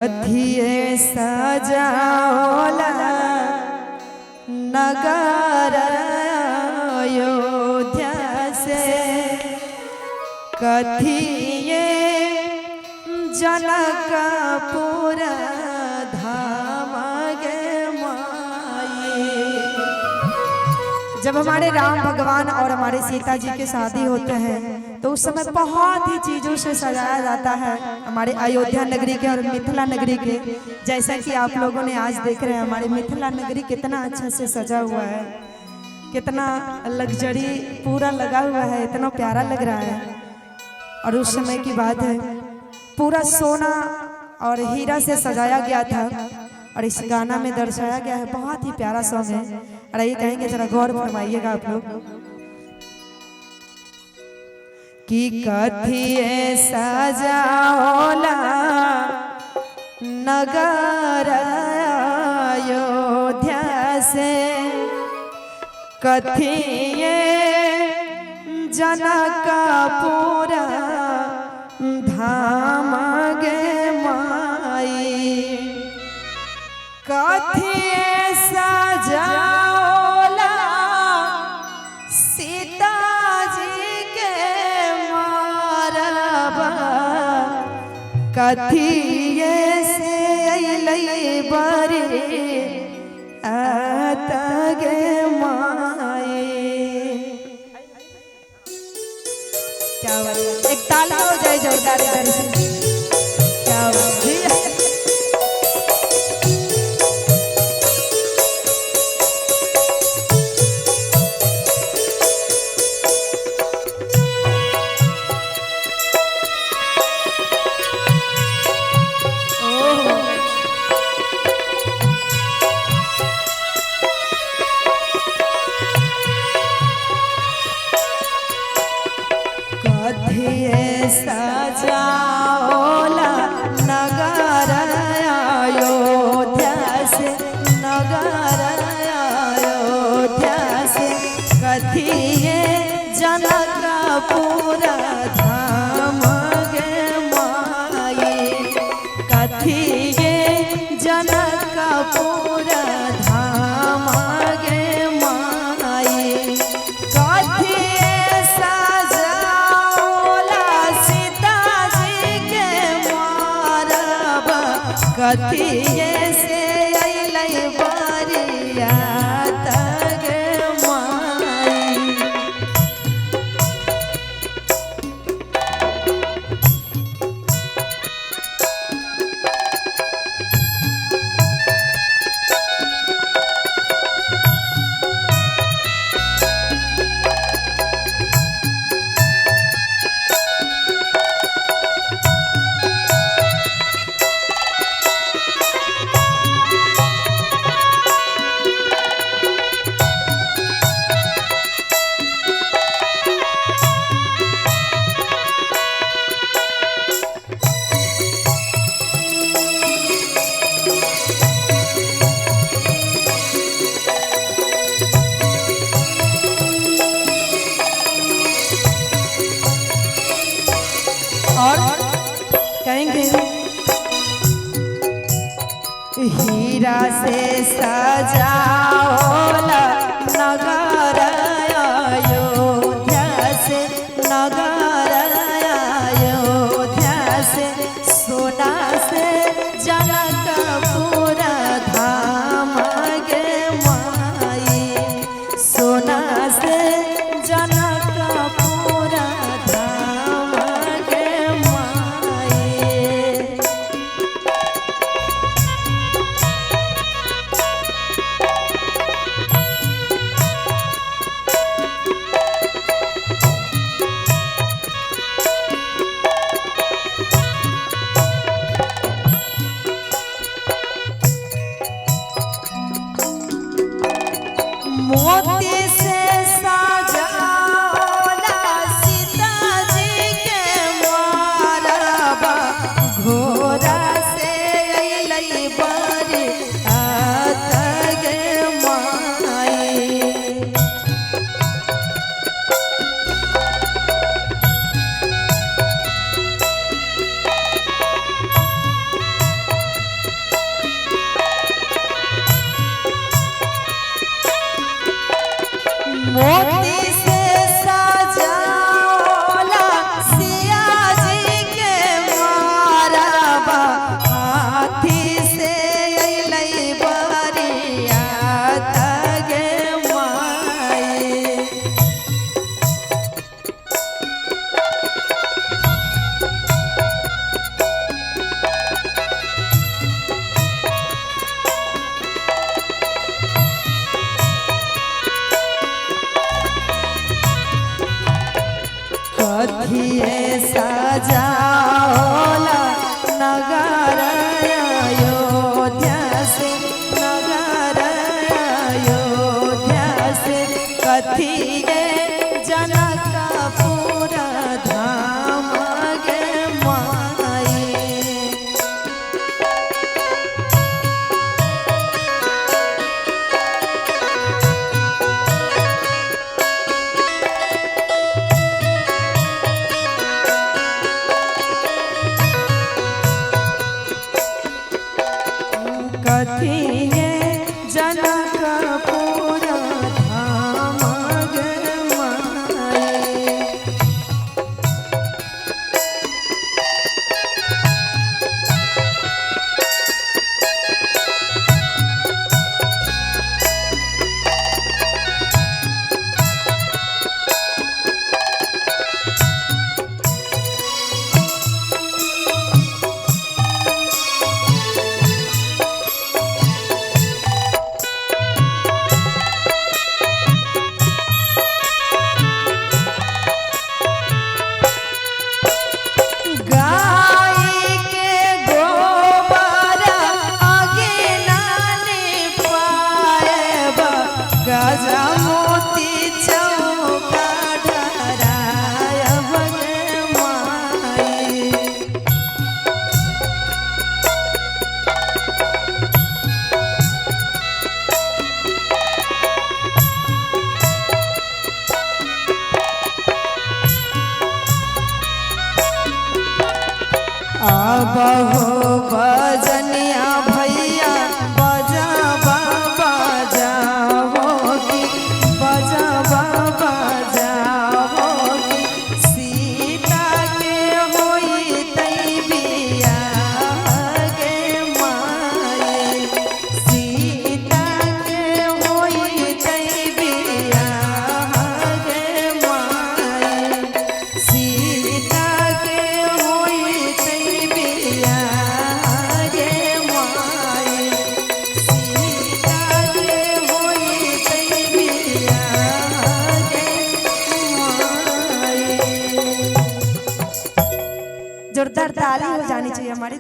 कथिए सजाओला नगर अयोध्या से, कथिए जनकपुर धाम गे माई। जब हमारे राम भगवान और हमारे सीता जी के शादी होते हैं तो उस समय बहुत ही चीजों से सजाया जाता है हमारे अयोध्या नगरी के और मिथिला नगरी के। जैसा कि आप लोगों ने आज देख रहे हैं हमारे मिथिला नगरी कितना अच्छा से सजा हुआ है, कितना लग्जरी पूरा लगा हुआ है, इतना प्यारा लग रहा है। और उस समय की बात है पूरा सोना और हीरा से सजाया गया था और इस गाना में दर्शाया गया है। बहुत ही प्यारा सॉन्ग है और ये कहेंगे जरा गौर फरमाइएगा आप लोग कि कथिए सजाओला नगर अयोध्या से, कथिए जनकपुर धाम गे माई। कथिए सजाओला सीता जी के मारबा, कथिए से अइलै बरे आतगे माई। क्या बात है, एक ताली हो जाए जोरदार इधर से। क्या बात है, कथिए सजाओला नगर अयोध्या से, नगर अयोध्या से, कथिए जनकपुर धाम गे माई। कथिए जनकपुर धाम गे माई। कथिए कथिए से अइलै बरियात गे माई। और कहेंगे हीरा से सजाओला नगर अयोध्या से, नगर अयोध्या से, सोना से जनकपुर धाम गे माई। सोना से जनकपुर धाम गे माई। मोती से सजाओला सिया जी के माराबा हाथी से अइलै बरियात गे माई। कथिए सजाओला नगर अयोध्या से, नगर अयोध्या से कथिए जनकपुर धाम गे माई। कथिए जनकपुर धाम गे माई। गाय के गोबर आगे नाने पाएबा गजा मोती चौका ढरायब गे माई। अब हो बजनिया भैया बजाबा बजाओगी, बजाबा बजाओगी। सीता के होई तई बियाह गे माई। सीता के होई तई बियाह गे माई। सीता के होई तई बियाह गे माई। सीता के होई तई बियाह गे माई। जोरदार ताली हो जानी चाहिए हमारी।